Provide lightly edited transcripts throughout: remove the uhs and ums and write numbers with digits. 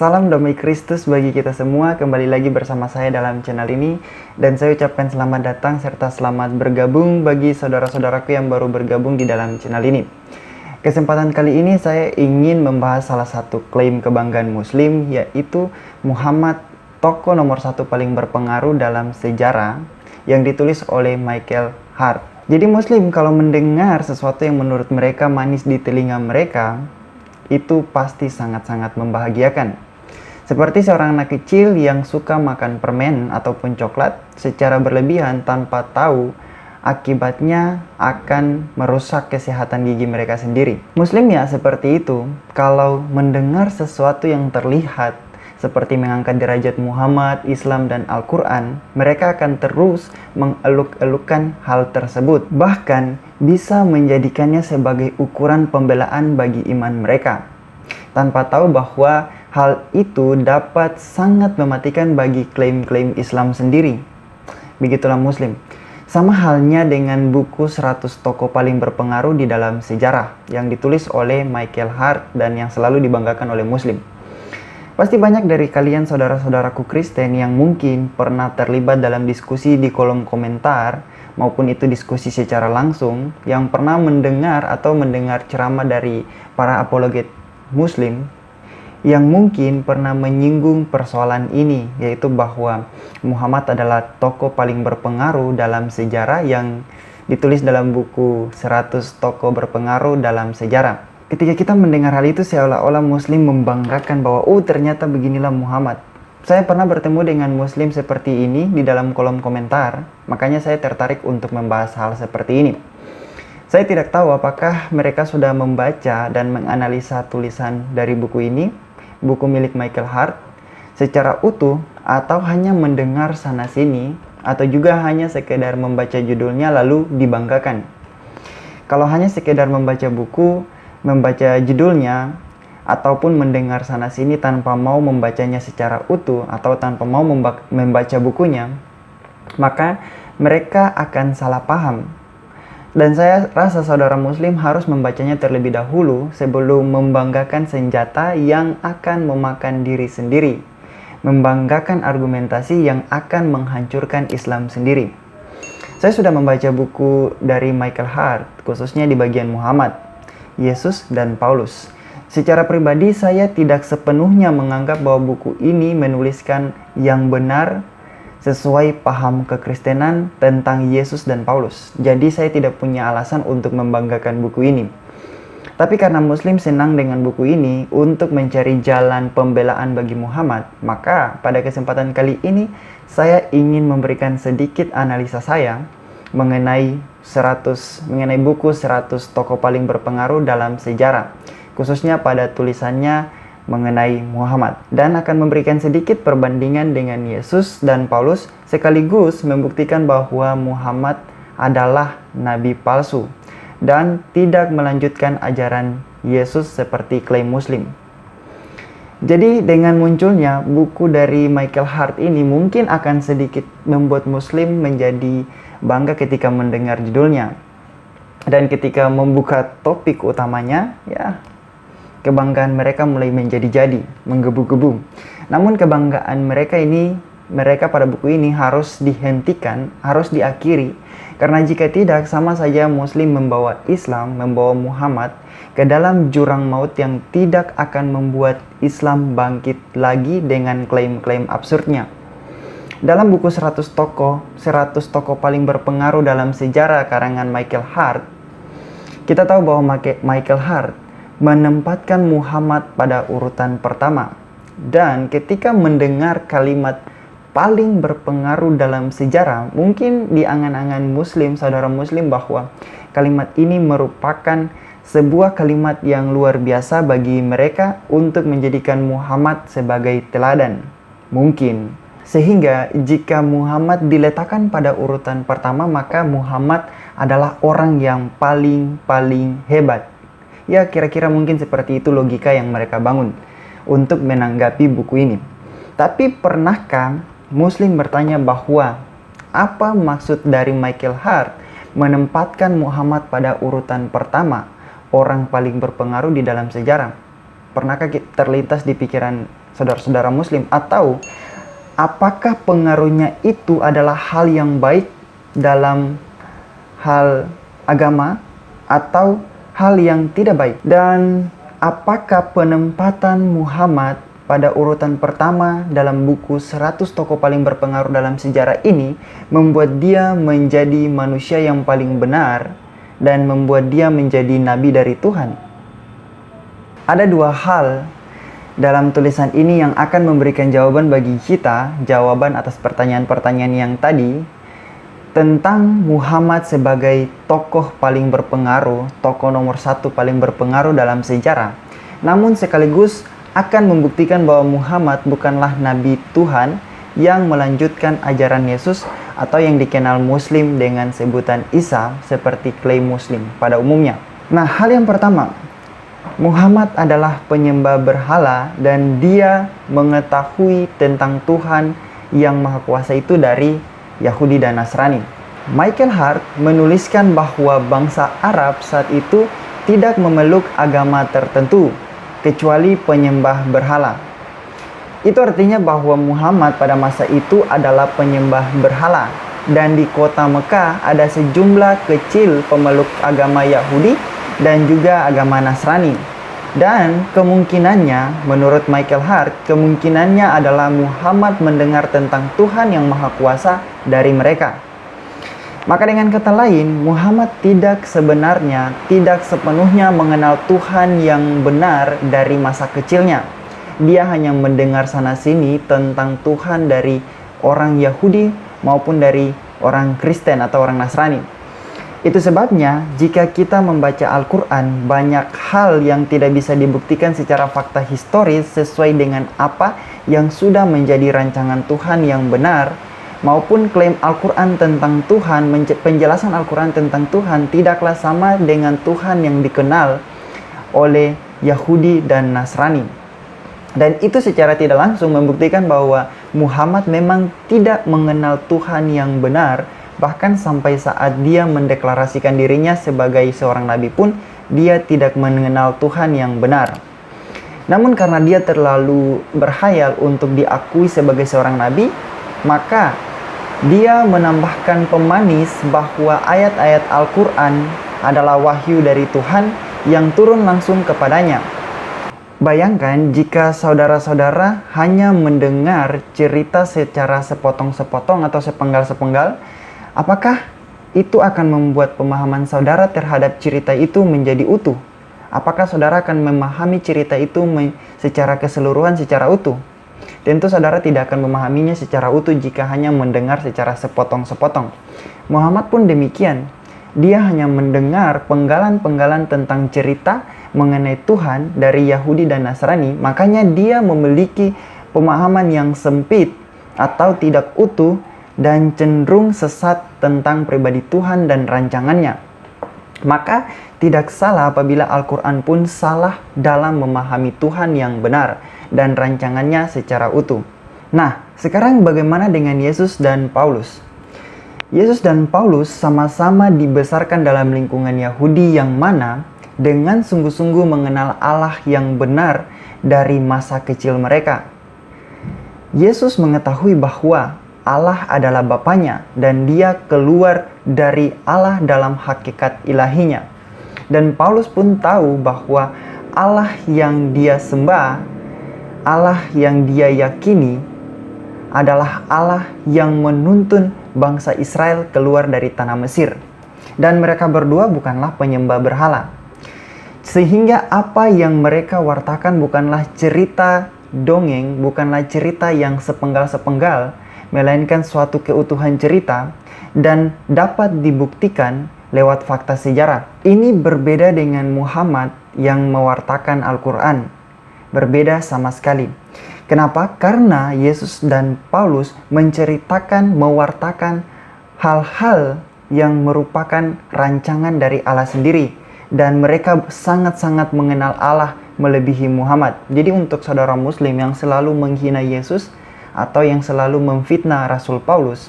Salam damai Kristus bagi kita semua. Kembali lagi bersama saya dalam channel ini. Dan saya ucapkan selamat datang serta selamat bergabung bagi saudara-saudaraku yang baru bergabung di dalam channel ini. Kesempatan kali ini saya ingin membahas salah satu klaim kebanggaan Muslim, yaitu Muhammad, tokoh nomor satu paling berpengaruh dalam sejarah, yang ditulis oleh Michael Hart. Jadi Muslim kalau mendengar sesuatu yang menurut mereka manis di telinga mereka, itu pasti sangat-sangat membahagiakan. Seperti seorang anak kecil yang suka makan permen ataupun coklat secara berlebihan tanpa tahu akibatnya akan merusak kesehatan gigi mereka sendiri. Muslim ya seperti itu, kalau mendengar sesuatu yang terlihat seperti mengangkat derajat Muhammad, Islam, dan Al-Quran, mereka akan terus mengeluk-elukan hal tersebut. Bahkan bisa menjadikannya sebagai ukuran pembelaan bagi iman mereka, tanpa tahu bahwa hal itu dapat sangat mematikan bagi klaim-klaim Islam sendiri. Begitulah Muslim. Sama halnya dengan buku 100 tokoh paling berpengaruh di dalam sejarah yang ditulis oleh Michael Hart dan yang selalu dibanggakan oleh Muslim. Pasti banyak dari kalian saudara-saudaraku Kristen yang mungkin pernah terlibat dalam diskusi di kolom komentar maupun itu diskusi secara langsung, yang pernah mendengar ceramah dari para apologet Muslim yang mungkin pernah menyinggung persoalan ini, yaitu bahwa Muhammad adalah tokoh paling berpengaruh dalam sejarah yang ditulis dalam buku 100 tokoh berpengaruh dalam sejarah. Ketika kita mendengar hal itu, seolah-olah Muslim membanggakan bahwa ternyata beginilah Muhammad. Saya pernah bertemu dengan Muslim seperti ini di dalam kolom komentar, makanya saya tertarik untuk membahas hal seperti ini. Saya tidak tahu apakah mereka sudah membaca dan menganalisa tulisan dari buku ini, buku milik Michael Hart, secara utuh atau hanya mendengar sana-sini, atau juga hanya sekedar membaca judulnya lalu dibanggakan. Kalau hanya sekedar membaca buku, membaca judulnya, ataupun mendengar sana-sini tanpa mau membacanya secara utuh atau tanpa mau membaca bukunya, maka mereka akan salah paham. Dan saya rasa saudara Muslim harus membacanya terlebih dahulu sebelum membanggakan senjata yang akan memakan diri sendiri, membanggakan argumentasi yang akan menghancurkan Islam sendiri. Saya sudah membaca buku dari Michael Hart, khususnya di bagian Muhammad, Yesus, dan Paulus. Secara pribadi saya tidak sepenuhnya menganggap bahwa buku ini menuliskan yang benar sesuai paham kekristenan tentang Yesus dan Paulus. Jadi saya tidak punya alasan untuk membanggakan buku ini. Tapi karena Muslim senang dengan buku ini untuk mencari jalan pembelaan bagi Muhammad, maka pada kesempatan kali ini saya ingin memberikan sedikit analisa saya mengenai buku 100 tokoh paling berpengaruh dalam sejarah, khususnya pada tulisannya mengenai Muhammad, dan akan memberikan sedikit perbandingan dengan Yesus dan Paulus, sekaligus membuktikan bahwa Muhammad adalah nabi palsu dan tidak melanjutkan ajaran Yesus seperti klaim Muslim. Jadi dengan munculnya buku dari Michael Hart ini mungkin akan sedikit membuat Muslim menjadi bangga ketika mendengar judulnya. Dan ketika membuka topik utamanya, ya kebanggaan mereka mulai menjadi-jadi, menggebu-gebu. Namun kebanggaan mereka pada buku ini harus dihentikan, harus diakhiri. Karena jika tidak, sama saja Muslim membawa Islam, membawa Muhammad ke dalam jurang maut yang tidak akan membuat Islam bangkit lagi dengan klaim-klaim absurdnya. Dalam buku 100 tokoh paling berpengaruh dalam sejarah karangan Michael Hart, kita tahu bahwa Michael Hart menempatkan Muhammad pada urutan pertama. Dan ketika mendengar kalimat paling berpengaruh dalam sejarah, mungkin di angan-angan Muslim, saudara Muslim, bahwa kalimat ini merupakan sebuah kalimat yang luar biasa bagi mereka untuk menjadikan Muhammad sebagai teladan. Mungkin. Sehingga jika Muhammad diletakkan pada urutan pertama, maka Muhammad adalah orang yang paling hebat. Ya, kira-kira mungkin seperti itu logika yang mereka bangun untuk menanggapi buku ini. Tapi pernahkah Muslim bertanya bahwa apa maksud dari Michael Hart menempatkan Muhammad pada urutan pertama, orang paling berpengaruh di dalam sejarah? Pernahkah terlintas di pikiran saudara-saudara muslim? Atau apakah pengaruhnya itu adalah hal yang baik dalam hal agama atau hal yang tidak baik? Dan apakah penempatan Muhammad pada urutan pertama dalam buku 100 tokoh paling berpengaruh dalam sejarah ini membuat dia menjadi manusia yang paling benar dan membuat dia menjadi nabi dari Tuhan? Ada dua hal dalam tulisan ini yang akan memberikan jawaban bagi kita, jawaban atas pertanyaan-pertanyaan yang tadi tentang Muhammad sebagai tokoh paling berpengaruh, tokoh nomor satu paling berpengaruh dalam sejarah. Namun sekaligus akan membuktikan bahwa Muhammad bukanlah nabi Tuhan yang melanjutkan ajaran Yesus atau yang dikenal Muslim dengan sebutan Isa seperti klaim Muslim pada umumnya. Nah, hal yang pertama, Muhammad adalah penyembah berhala dan dia mengetahui tentang Tuhan yang Maha Kuasa itu dari Yahudi dan Nasrani. Michael Hart menuliskan bahwa bangsa Arab saat itu tidak memeluk agama tertentu kecuali penyembah berhala. Itu artinya bahwa Muhammad pada masa itu adalah penyembah berhala. Dan di kota Mekah ada sejumlah kecil pemeluk agama Yahudi dan juga agama Nasrani. Dan kemungkinannya, menurut Michael Hart, kemungkinannya adalah Muhammad mendengar tentang Tuhan yang Maha Kuasa dari mereka. Maka dengan kata lain, Muhammad tidak sepenuhnya mengenal Tuhan yang benar dari masa kecilnya. Dia hanya mendengar sana-sini tentang Tuhan dari orang Yahudi maupun dari orang Kristen atau orang Nasrani. Itu sebabnya jika kita membaca Al-Quran, banyak hal yang tidak bisa dibuktikan secara fakta historis sesuai dengan apa yang sudah menjadi rancangan Tuhan yang benar, maupun klaim Al-Quran tentang Tuhan, penjelasan Al-Quran tentang Tuhan tidaklah sama dengan Tuhan yang dikenal oleh Yahudi dan Nasrani. Dan itu secara tidak langsung membuktikan bahwa Muhammad memang tidak mengenal Tuhan yang benar. Bahkan sampai saat dia mendeklarasikan dirinya sebagai seorang nabi pun, dia tidak mengenal Tuhan yang benar. Namun karena dia terlalu berhayal untuk diakui sebagai seorang nabi, maka dia menambahkan pemanis bahwa ayat-ayat Al-Quran adalah wahyu dari Tuhan yang turun langsung kepadanya. Bayangkan jika saudara-saudara hanya mendengar cerita secara sepotong-sepotong atau sepenggal-sepenggal, apakah itu akan membuat pemahaman saudara terhadap cerita itu menjadi utuh? Apakah saudara akan memahami cerita itu secara keseluruhan, secara utuh? Tentu saudara tidak akan memahaminya secara utuh jika hanya mendengar secara sepotong-sepotong. Muhammad pun demikian. Dia hanya mendengar penggalan-penggalan tentang cerita mengenai Tuhan dari Yahudi dan Nasrani. Makanya dia memiliki pemahaman yang sempit atau tidak utuh dan cenderung sesat tentang pribadi Tuhan dan rancangannya. Maka tidak salah apabila Al-Quran pun salah dalam memahami Tuhan yang benar dan rancangannya secara utuh. Nah, sekarang bagaimana dengan Yesus dan Paulus? Yesus dan Paulus sama-sama dibesarkan dalam lingkungan Yahudi yang mana dengan sungguh-sungguh mengenal Allah yang benar dari masa kecil mereka. Yesus mengetahui bahwa Allah adalah Bapanya dan dia keluar dari Allah dalam hakikat ilahinya. Dan Paulus pun tahu bahwa Allah yang dia sembah, Allah yang dia yakini adalah Allah yang menuntun bangsa Israel keluar dari tanah Mesir. Dan mereka berdua bukanlah penyembah berhala. Sehingga apa yang mereka wartakan bukanlah cerita dongeng, bukanlah cerita yang sepenggal-sepenggal, melainkan suatu keutuhan cerita dan dapat dibuktikan lewat fakta sejarah. Ini berbeda dengan Muhammad yang mewartakan Al-Quran. Berbeda sama sekali. Kenapa? Karena Yesus dan Paulus menceritakan, mewartakan hal-hal yang merupakan rancangan dari Allah sendiri. Dan mereka sangat-sangat mengenal Allah melebihi Muhammad. Jadi untuk saudara muslim yang selalu menghina Yesus atau yang selalu memfitnah Rasul Paulus,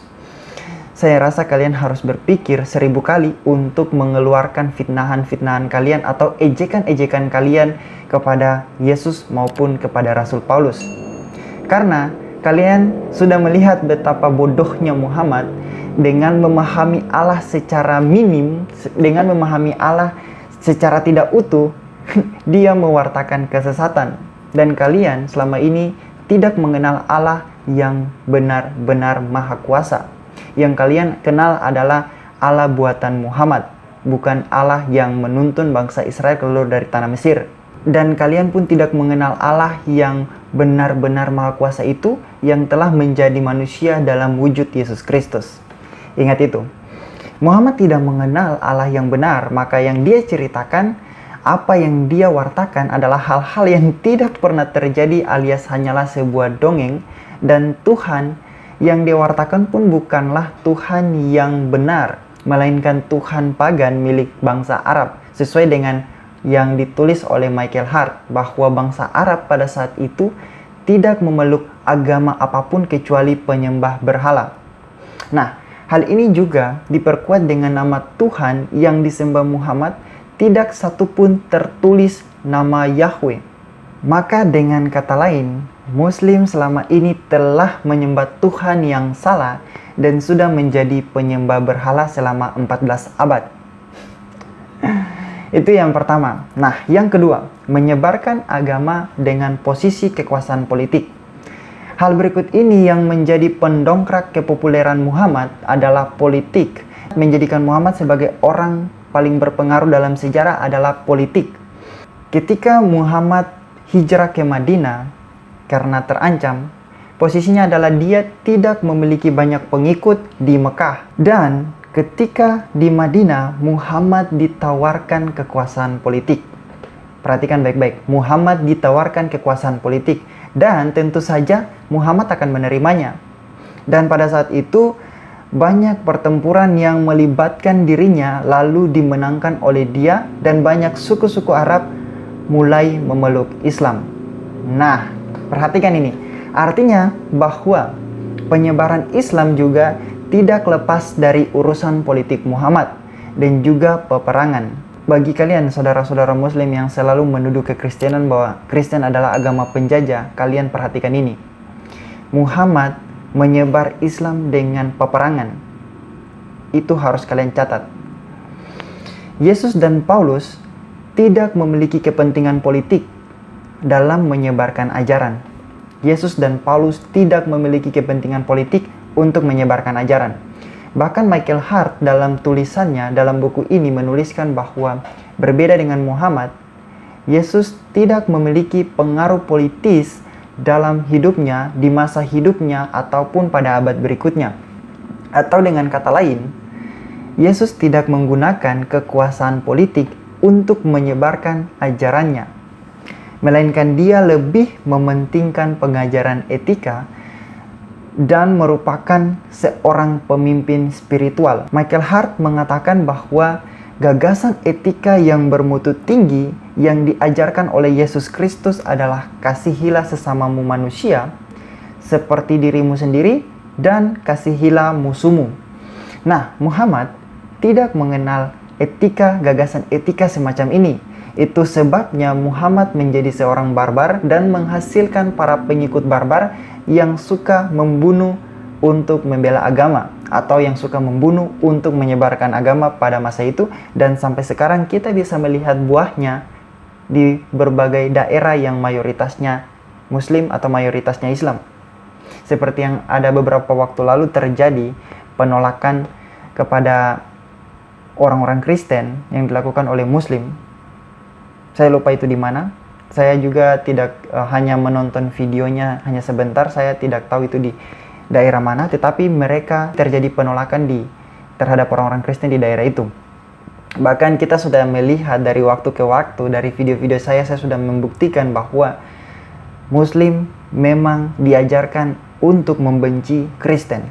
saya rasa kalian harus berpikir 1000 kali untuk mengeluarkan fitnahan-fitnahan kalian atau ejekan-ejekan kalian kepada Yesus maupun kepada Rasul Paulus. Karena kalian sudah melihat betapa bodohnya Muhammad dengan memahami Allah secara minim, dengan memahami Allah secara tidak utuh, dia mewartakan kesesatan. Dan kalian selama ini tidak mengenal Allah yang benar-benar maha kuasa. Yang kalian kenal adalah Allah buatan Muhammad, bukan Allah yang menuntun bangsa Israel keluar dari tanah Mesir. Dan kalian pun tidak mengenal Allah yang benar-benar maha kuasa itu, yang telah menjadi manusia dalam wujud Yesus Kristus. Ingat itu, Muhammad tidak mengenal Allah yang benar, maka yang dia ceritakan, apa yang dia wartakan adalah hal-hal yang tidak pernah terjadi alias hanyalah sebuah dongeng. Dan Tuhan yang dia wartakan pun bukanlah Tuhan yang benar, melainkan Tuhan pagan milik bangsa Arab, sesuai dengan yang ditulis oleh Michael Hart, bahwa bangsa Arab pada saat itu tidak memeluk agama apapun kecuali penyembah berhala. Nah, hal ini juga diperkuat dengan nama Tuhan yang disembah Muhammad, tidak satupun tertulis nama Yahweh. Maka dengan kata lain, Muslim selama ini telah menyembah Tuhan yang salah dan sudah menjadi penyembah berhala selama 14 abad. Itu yang pertama. Nah, yang kedua, menyebarkan agama dengan posisi kekuasaan politik. Hal berikut ini yang menjadi pendongkrak kepopuleran Muhammad adalah politik. Menjadikan Muhammad sebagai orang paling berpengaruh dalam sejarah adalah politik. Ketika Muhammad hijrah ke Madinah karena terancam, posisinya adalah dia tidak memiliki banyak pengikut di Mekah. Dan ketika di Madinah, Muhammad ditawarkan kekuasaan politik. Perhatikan baik-baik, Muhammad ditawarkan kekuasaan politik. Dan tentu saja Muhammad akan menerimanya. Dan pada saat itu, banyak pertempuran yang melibatkan dirinya lalu dimenangkan oleh dia, dan banyak suku-suku Arab mulai memeluk Islam. Nah, perhatikan ini. Artinya bahwa penyebaran Islam juga tidak lepas dari urusan politik Muhammad dan juga peperangan. Bagi kalian saudara-saudara Muslim yang selalu menuduh kekristenan bahwa Kristen adalah agama penjajah, kalian perhatikan ini. Muhammad menyebar Islam dengan peperangan. Itu harus kalian catat. Yesus dan Paulus tidak memiliki kepentingan politik dalam menyebarkan ajaran. Yesus dan Paulus tidak memiliki kepentingan politik untuk menyebarkan ajaran. Bahkan Michael Hart dalam tulisannya dalam buku ini menuliskan bahwa berbeda dengan Muhammad, Yesus tidak memiliki pengaruh politis dalam hidupnya, di masa hidupnya, ataupun pada abad berikutnya. Atau dengan kata lain, Yesus tidak menggunakan kekuasaan politik untuk menyebarkan ajarannya, melainkan dia lebih mementingkan pengajaran etika dan merupakan seorang pemimpin spiritual. Michael Hart mengatakan bahwa gagasan etika yang bermutu tinggi yang diajarkan oleh Yesus Kristus adalah kasihilah sesamamu manusia seperti dirimu sendiri dan kasihilah musuhmu. Nah, Muhammad tidak mengenal gagasan etika semacam ini. Itu sebabnya Muhammad menjadi seorang barbar dan menghasilkan para pengikut barbar yang suka membunuh untuk membela agama, atau yang suka membunuh untuk menyebarkan agama pada masa itu. Dan sampai sekarang kita bisa melihat buahnya di berbagai daerah yang mayoritasnya Muslim atau mayoritasnya Islam. Seperti yang ada beberapa waktu lalu terjadi penolakan kepada orang-orang Kristen yang dilakukan oleh Muslim. Saya lupa itu di mana. Saya juga tidak hanya menonton videonya hanya sebentar. Saya tidak tahu itu di daerah mana. Tetapi mereka terjadi penolakan terhadap orang-orang Kristen di daerah itu. Bahkan kita sudah melihat dari waktu ke waktu, dari video-video saya sudah membuktikan bahwa Muslim memang diajarkan untuk membenci Kristen.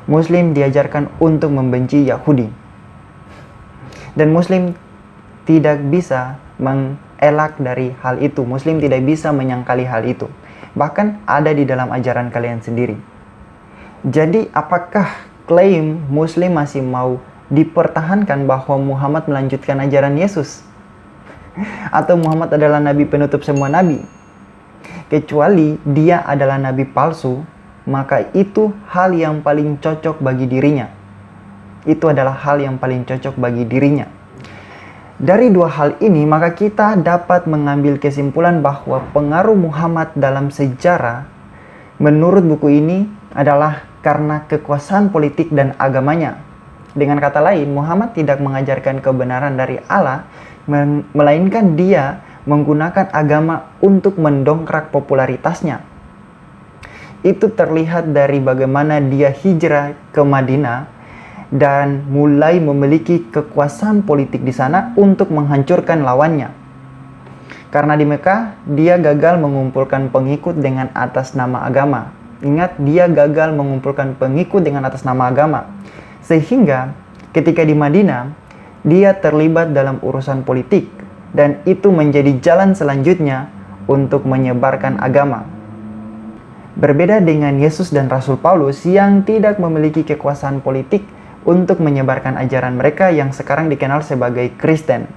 Muslim diajarkan untuk membenci Yahudi. Dan Muslim tidak bisa mengelak dari hal itu. Muslim tidak bisa menyangkali hal itu. Bahkan ada di dalam ajaran kalian sendiri. Jadi apakah klaim Muslim masih mau dipertahankan bahwa Muhammad melanjutkan ajaran Yesus? Atau Muhammad adalah nabi penutup semua nabi? Kecuali dia adalah nabi palsu, maka itu hal yang paling cocok bagi dirinya. Itu adalah hal yang paling cocok bagi dirinya. Dari dua hal ini, maka kita dapat mengambil kesimpulan bahwa pengaruh Muhammad dalam sejarah, menurut buku ini, adalah karena kekuasaan politik dan agamanya. Dengan kata lain, Muhammad tidak mengajarkan kebenaran dari Allah, melainkan dia menggunakan agama untuk mendongkrak popularitasnya. Itu terlihat dari bagaimana dia hijrah ke Madinah dan mulai memiliki kekuasaan politik di sana untuk menghancurkan lawannya. Karena di Mekah, dia gagal mengumpulkan pengikut dengan atas nama agama. Ingat, dia gagal mengumpulkan pengikut dengan atas nama agama. Sehingga ketika di Madinah, dia terlibat dalam urusan politik. Dan itu menjadi jalan selanjutnya untuk menyebarkan agama. Berbeda dengan Yesus dan Rasul Paulus yang tidak memiliki kekuasaan politik untuk menyebarkan ajaran mereka yang sekarang dikenal sebagai Kristen,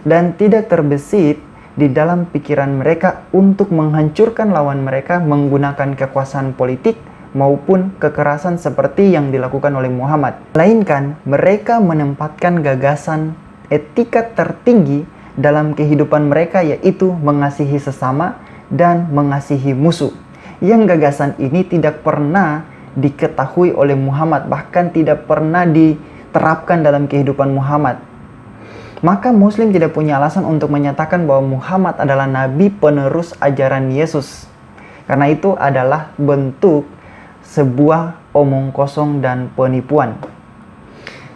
dan tidak terbesit di dalam pikiran mereka untuk menghancurkan lawan mereka menggunakan kekuasaan politik maupun kekerasan seperti yang dilakukan oleh Muhammad. Melainkan mereka menempatkan gagasan etika tertinggi dalam kehidupan mereka, yaitu mengasihi sesama dan mengasihi musuh. Yang gagasan ini tidak pernah diketahui oleh Muhammad, bahkan tidak pernah diterapkan dalam kehidupan Muhammad. Maka Muslim tidak punya alasan untuk menyatakan bahwa Muhammad adalah nabi penerus ajaran Yesus, karena itu adalah bentuk sebuah omong kosong dan penipuan.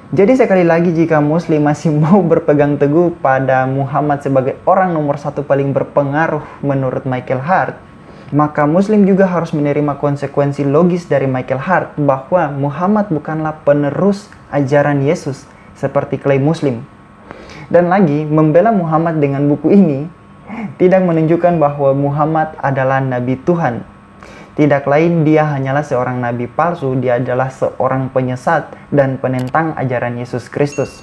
Jadi sekali lagi, jika Muslim masih mau berpegang teguh pada Muhammad sebagai orang nomor satu paling berpengaruh menurut Michael Hart, maka Muslim juga harus menerima konsekuensi logis dari Michael Hart bahwa Muhammad bukanlah penerus ajaran Yesus seperti klaim Muslim. Dan lagi, membela Muhammad dengan buku ini tidak menunjukkan bahwa Muhammad adalah nabi Tuhan. Tidak lain, dia hanyalah seorang nabi palsu, dia adalah seorang penyesat dan penentang ajaran Yesus Kristus.